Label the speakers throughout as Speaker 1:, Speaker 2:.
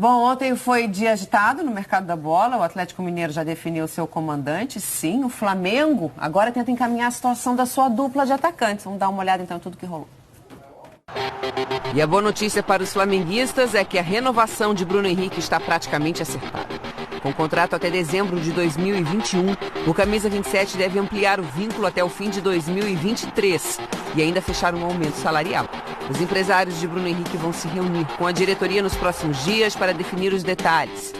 Speaker 1: Bom, ontem foi dia agitado no mercado da bola. O Atlético Mineiro já definiu seu comandante. Sim, o Flamengo agora tenta encaminhar a situação da sua dupla de atacantes. Vamos dar uma olhada então em tudo que rolou.
Speaker 2: E a boa notícia para os flamenguistas é que a renovação de Bruno Henrique está praticamente acertada. Com contrato até dezembro de 2021, o Camisa 27 deve ampliar o vínculo até o fim de 2023 e ainda fechar um aumento salarial. Os empresários de Bruno Henrique vão se reunir com a diretoria nos próximos dias para definir os detalhes.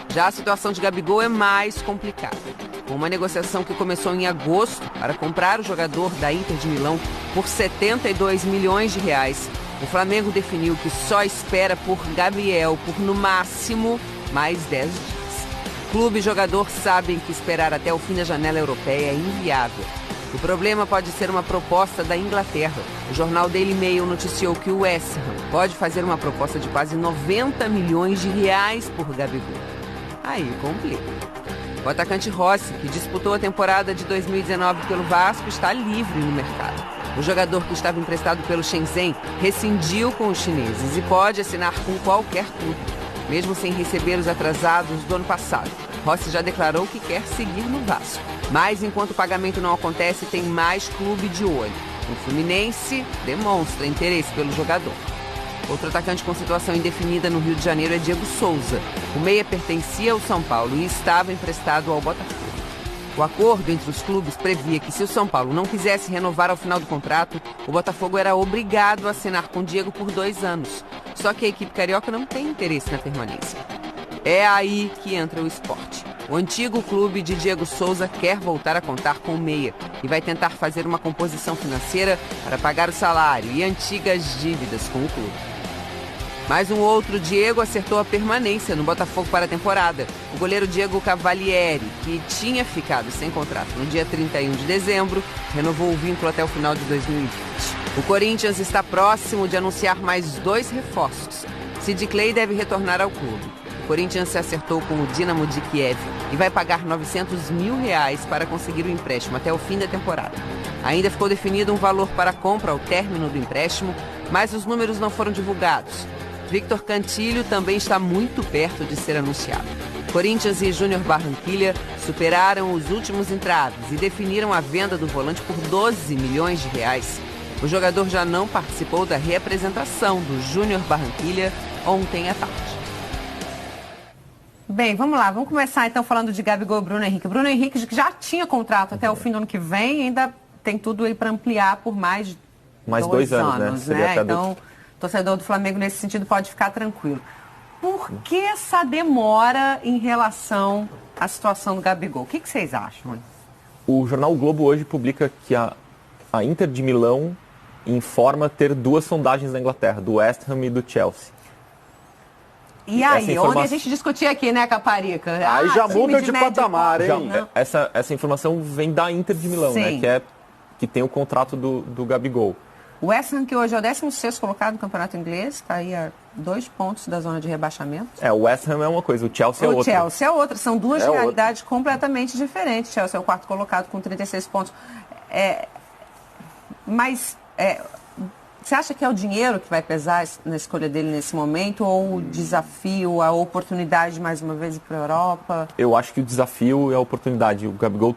Speaker 2: Já a situação de Gabigol é mais complicada. Com uma negociação que começou em agosto para comprar o jogador da Inter de Milão por 72 milhões de reais, o Flamengo definiu que só espera por Gabriel por, no máximo, mais 10 dias. Clube e jogador sabem que esperar até o fim da janela europeia é inviável. O problema pode ser uma proposta da Inglaterra. O jornal Daily Mail noticiou que o West Ham pode fazer uma proposta de quase 90 milhões de reais por Gabigol. Aí complica. O atacante Rossi, que disputou a temporada de 2019 pelo Vasco, está livre no mercado. O jogador que estava emprestado pelo Shenzhen rescindiu com os chineses e pode assinar com qualquer clube, mesmo sem receber os atrasados do ano passado. Rossi já declarou que quer seguir no Vasco. Mas enquanto o pagamento não acontece, tem mais clube de olho. O Fluminense demonstra interesse pelo jogador. Outro atacante com situação indefinida no Rio de Janeiro é Diego Souza. O meia pertencia ao São Paulo e estava emprestado ao Botafogo. O acordo entre os clubes previa que se o São Paulo não quisesse renovar ao final do contrato, o Botafogo era obrigado a assinar com Diego por 2 anos. Só que a equipe carioca não tem interesse na permanência. É aí que entra o esporte. O antigo clube de Diego Souza quer voltar a contar com o meia e vai tentar fazer uma composição financeira para pagar o salário e antigas dívidas com o clube. Mas um outro Diego acertou a permanência no Botafogo para a temporada. O goleiro Diego Cavalieri, que tinha ficado sem contrato no dia 31 de dezembro, renovou o vínculo até o final de 2020. O Corinthians está próximo de anunciar mais 2 reforços. Sid Clay deve retornar ao clube. O Corinthians se acertou com o Dinamo de Kiev e vai pagar 900 mil reais para conseguir o empréstimo até o fim da temporada. Ainda ficou definido um valor para a compra ao término do empréstimo, mas os números não foram divulgados. Victor Cantillo também está muito perto de ser anunciado. Corinthians e Júnior Barranquilla superaram os últimos entraves e definiram a venda do volante por 12 milhões de reais. O jogador já não participou da reapresentação do Júnior Barranquilla ontem à tarde.
Speaker 1: Bem, vamos lá. Vamos começar então falando de Gabigol e Bruno Henrique. Bruno Henrique, que já tinha contrato até o fim do ano que vem, ainda tem tudo aí para ampliar por mais 2 anos, né? Então, o torcedor do Flamengo, nesse sentido, pode ficar tranquilo. Por que essa demora em relação à situação do Gabigol? O que vocês acham?
Speaker 3: O jornal o Globo hoje publica que a Inter de Milão informa ter 2 sondagens na Inglaterra, do West Ham e do Chelsea.
Speaker 1: E aí, onde a gente discutia aqui, né, Caparica?
Speaker 4: Aí já muda de patamar, hein?
Speaker 3: Essa informação vem da Inter de Milão, né, que tem o contrato do Gabigol.
Speaker 1: O West Ham, que hoje é o 16º colocado no campeonato inglês, está aí a 2 pontos da zona de rebaixamento.
Speaker 3: O West Ham é uma coisa, o Chelsea é outra.
Speaker 1: O Chelsea é outra, são 2 realidades completamente diferentes. O Chelsea é o 4º colocado com 36 pontos. Você acha que é o dinheiro que vai pesar na escolha dele nesse momento, ou o desafio, a oportunidade de mais uma vez ir para a Europa?
Speaker 3: Eu acho que o desafio é a oportunidade. O Gabigol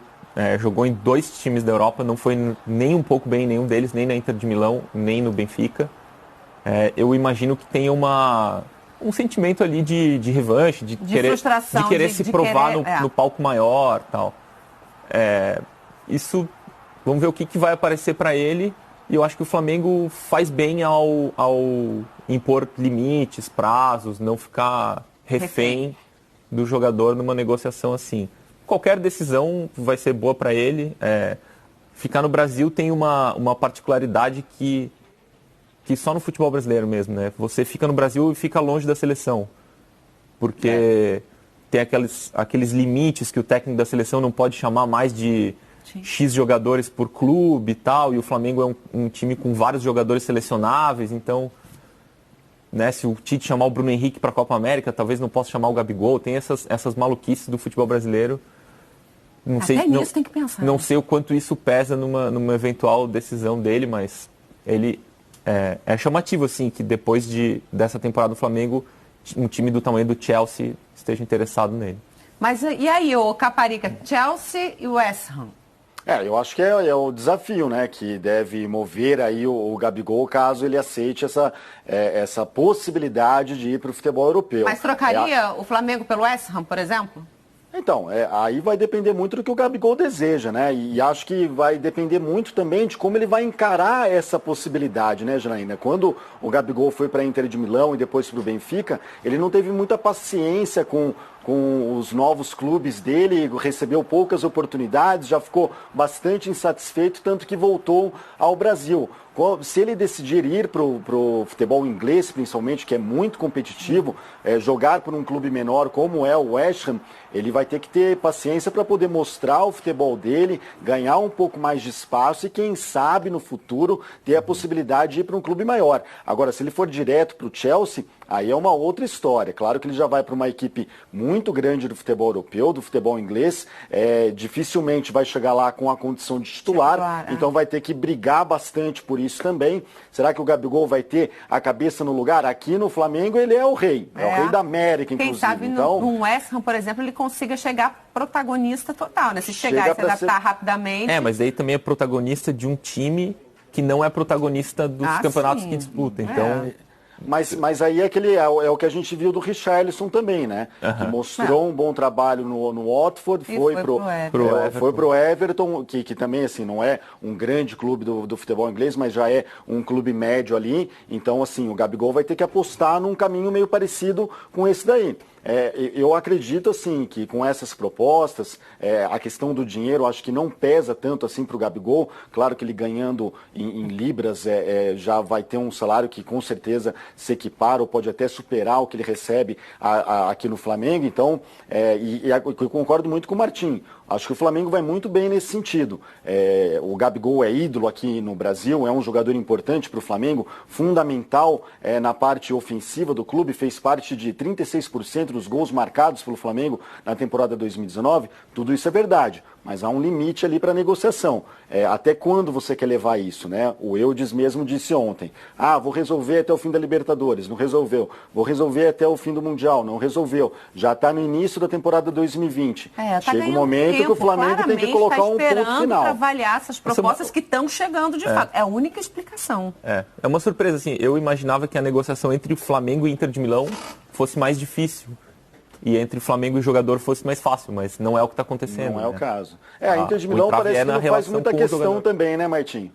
Speaker 3: jogou em 2 times da Europa, não foi nem um pouco bem em nenhum deles, nem na Inter de Milão, nem no Benfica. Eu imagino que tenha um sentimento ali de revanche, de querer,
Speaker 1: frustração,
Speaker 3: de querer se provar no palco maior, tal. Isso, vamos ver o que vai aparecer para ele. E eu acho que o Flamengo faz bem ao impor limites, prazos, não ficar refém do jogador numa negociação assim. Qualquer decisão vai ser boa para ele. Ficar no Brasil tem uma particularidade que só no futebol brasileiro mesmo, né? Você fica no Brasil e fica longe da seleção. Porque tem aqueles limites que o técnico da seleção não pode chamar mais de X jogadores por clube e tal, e o Flamengo é um time com vários jogadores selecionáveis, então, né, se o Tite chamar o Bruno Henrique para a Copa América, talvez não possa chamar o Gabigol, tem essas maluquices do futebol brasileiro.
Speaker 1: Nisso tem que pensar.
Speaker 3: Não sei o quanto isso pesa numa eventual decisão dele, mas ele é chamativo, assim, que depois dessa temporada do Flamengo um time do tamanho do Chelsea esteja interessado nele.
Speaker 1: Mas e aí, ô Caparica, Chelsea e West Ham?
Speaker 4: Eu acho que é o desafio, né, que deve mover aí o Gabigol caso ele aceite essa possibilidade de ir para o futebol europeu.
Speaker 1: Mas trocaria o Flamengo pelo West Ham, por exemplo?
Speaker 4: Então, aí vai depender muito do que o Gabigol deseja, né? E acho que vai depender muito também de como ele vai encarar essa possibilidade, né, Janaína? Quando o Gabigol foi para a Inter de Milão e depois para o Benfica, ele não teve muita paciência com os novos clubes dele, recebeu poucas oportunidades, já ficou bastante insatisfeito, tanto que voltou ao Brasil. Se ele decidir ir para o futebol inglês, principalmente, que é muito competitivo, jogar por um clube menor como é o West Ham, ele vai ter que ter paciência para poder mostrar o futebol dele, ganhar um pouco mais de espaço e, quem sabe, no futuro, ter a possibilidade de ir para um clube maior. Agora, se ele for direto para o Chelsea, aí é uma outra história. Claro que ele já vai para uma equipe muito grande do futebol europeu, do futebol inglês, dificilmente vai chegar lá com a condição de titular, então vai ter que brigar bastante por isso também. Será que o Gabigol vai ter a cabeça no lugar? Aqui no Flamengo ele é o rei da América, inclusive.
Speaker 1: Quem sabe
Speaker 4: então,
Speaker 1: no West Ham, por exemplo, ele consiga chegar protagonista total, né? Se chegar e se adaptar rapidamente.
Speaker 3: Mas daí também é protagonista de um time que não é protagonista dos campeonatos que disputa. Então...
Speaker 4: Mas aí é o que a gente viu do Richarlison também, né? Que mostrou um bom trabalho no Watford, foi pro Everton, que também assim, não é um grande clube do futebol inglês, mas já é um clube médio ali. Então, assim, o Gabigol vai ter que apostar num caminho meio parecido com esse daí. Eu acredito, assim, que com essas propostas, a questão do dinheiro, acho que não pesa tanto assim para o Gabigol. Claro que ele ganhando em libras já vai ter um salário que com certeza se equipara ou pode até superar o que ele recebe aqui no Flamengo. Então, eu concordo muito com o Martim. Acho que o Flamengo vai muito bem nesse sentido. O Gabigol é ídolo aqui no Brasil, é um jogador importante para o Flamengo, fundamental na parte ofensiva do clube, fez parte de 36% dos gols marcados pelo Flamengo na temporada 2019. Tudo isso é verdade, mas há um limite ali para negociação. Até quando você quer levar isso, né? O Eudes mesmo disse ontem, vou resolver até o fim da Libertadores, não resolveu. Vou resolver até o fim do Mundial, não resolveu. Já está no início da temporada 2020.
Speaker 1: Chega
Speaker 4: um momento que o Flamengo tem que colocar um ponto final.
Speaker 1: Para avaliar essas propostas que estão chegando de fato. É a única explicação.
Speaker 3: É uma surpresa, assim. Eu imaginava que a negociação entre o Flamengo e Inter de Milão fosse mais difícil. E entre Flamengo e jogador fosse mais fácil, mas não é o que está acontecendo.
Speaker 4: Não é o caso. A Inter de Milão parece que não faz muita questão também, né, Martim?